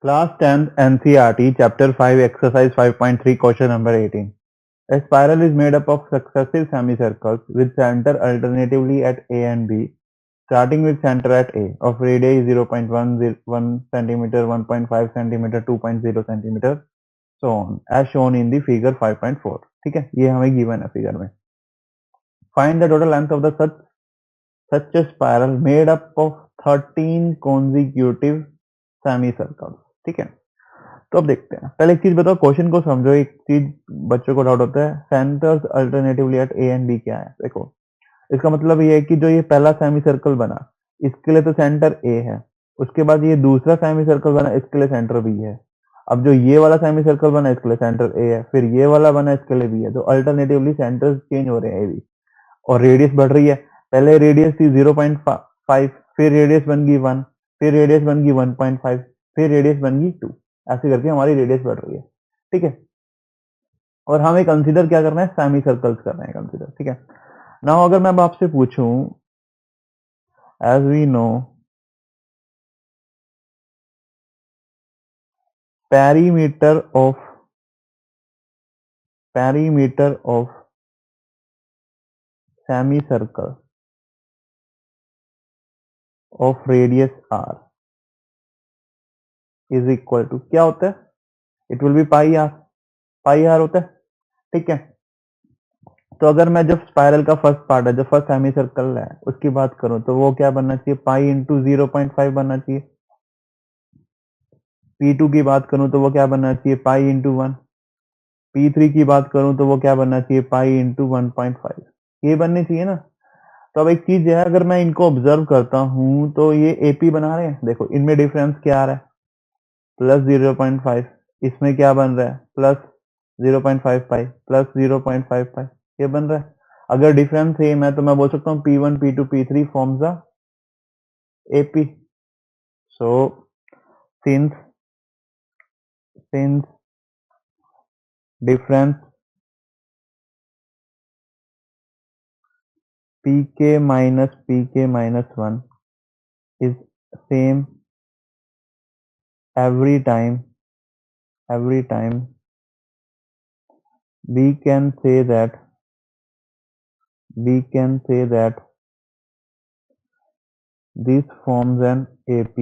Class 10th NCERT Chapter 5 Exercise 5.3 Question number 18. A spiral is made up of successive semicircles with center alternatively at A and B, starting with center at A of radius 0.1 cm, 1.5 cm, 2.0 cm, so on, as shown in the figure 5.4. ठीक है, ये हमें given है figure में. Find the total length of the such a spiral made up of 13 consecutive semicircles. ठीक है, तो अब देखते हैं. पहले एक चीज बताओ, क्वेश्चन को समझो. एक चीज बच्चों को डाउट होता है, centres alternatively at A and B क्या है. देखो, इसका मतलब ये है कि जो ये पहला सेमी सर्कल बना, इसके लिए तो सेंटर ए है. उसके बाद ये दूसरा सेमी सर्कल बना, इसके लिए सेंटर बी है. अब जो ये वाला सेमी सर्कल बना, इसके लिए सेंटर ए है. फिर ये वाला बना, इसके लिए बी है. तो अल्टरनेटिवली सेंटर्स चेंज हो रहे हैं ए बी, और रेडियस बढ़ रही है. पहले रेडियस थी 0.5, फिर रेडियस बन गई 1, फिर रेडियस बन गई 1.5, फिर रेडियस बन गई 2. ऐसे करके हमारी रेडियस बढ़ रही है. ठीक है, और हमें कंसीडर क्या करना है, सेमी सर्कल्स करना है कंसीडर. ठीक है, नाउ अगर मैं अब आपसे पूछूं, as we know perimeter of semicircle of radius r is equal to क्या होता है, it will be pi r होता है. ठीक है, तो अगर मैं जब स्पाइरल का फर्स्ट पार्ट है, जो फर्स्ट सेमी सर्कल है, उसकी बात करूं तो वो क्या बनना चाहिए, पाई इंटू 0.5 बनना चाहिए. P2 की बात करूं तो वो क्या बनना चाहिए, पाई इंटू 1. P3 की बात करूं तो वो क्या बनना चाहिए, पाई इंटू 1.5. ये बननी चाहिए ना. तो अब एक चीज है, अगर मैं इनको ऑब्जर्व करता हूं तो ये एपी बना रहे हैं. देखो, इनमें डिफरेंस क्या आ रहा है, प्लस 0.5. इसमें क्या बन रहा है, प्लस 0.55 प्लस 0.55, ये बन रहा है. अगर डिफरेंस सेम है तो मैं बोल सकता हूँ P1 P2 P3 forms a AP. So since difference pk minus 1 is same every time, we can say that this forms an AP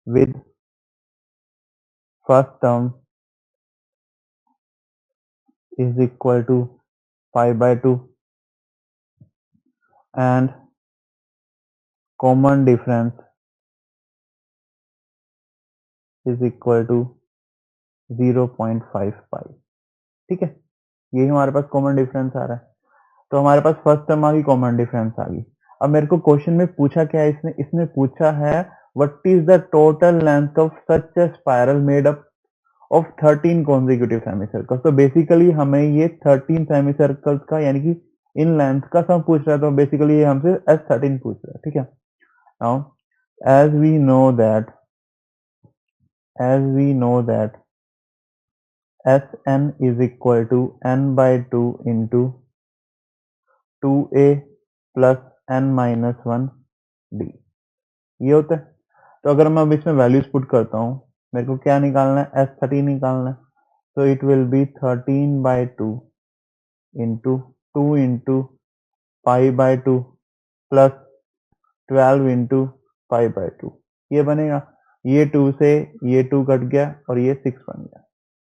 with first term is equal to pi by 2 and common difference is equal to 0.55. ठीक है, यही हमारे पास common difference आ रहा है. तो हमारे पास first term आ गई, common difference आ गई. अब मेरे को क्वेश्चन में पूछा क्या है, इसने पूछा है what is the total length of such a spiral made up of 13 consecutive semicircles. तो बेसिकली हमें ये 13 सेमीसर्कल्स का यानी कि इन लेंथ का सम पूछ रहा है. तो बेसिकली ये हमसे S13 पूछ रहा है. ठीक है, now as we know that Sn is equal to n by 2 into 2a plus n minus 1 d, ये होता है. तो अगर मैं अब इसमें वैल्यूज पुट करता हूँ, मेरे को क्या निकालना है, S13 निकालना है. तो it will B 13 by 2 into 2 into pi by 2 plus 12 into pi by 2, ये बनेगा. ये 2 से ये 2 कट गया और ये 6 बन गया.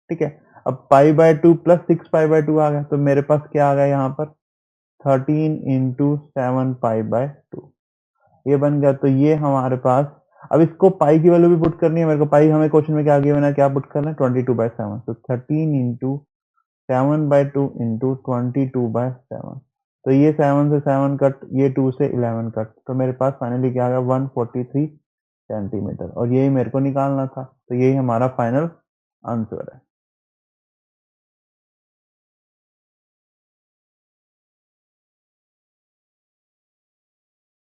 ठीक है, अब pi by 2 plus 6 pi by 2 आ गया. तो मेरे पास क्या आ गया यहाँ पर, 13 इंटू 7 पाई बाय 2, ये बन गया. तो ये हमारे पास, अब इसको पाई की वैल्यू भी पुट करनी है मेरे को. पाई हमें क्वेश्चन में क्या गिवन है, क्या पुट करना है, 22/7. तो 13 इंटू 7/2 इंटू 22/7. तो ये 7 से 7 कट, ये 2 से 11 कट. तो मेरे पास फाइनली क्या आ गया, 143 सेंटीमीटर. और यही मेरे को निकालना था. तो यही हमारा फाइनल आंसर है.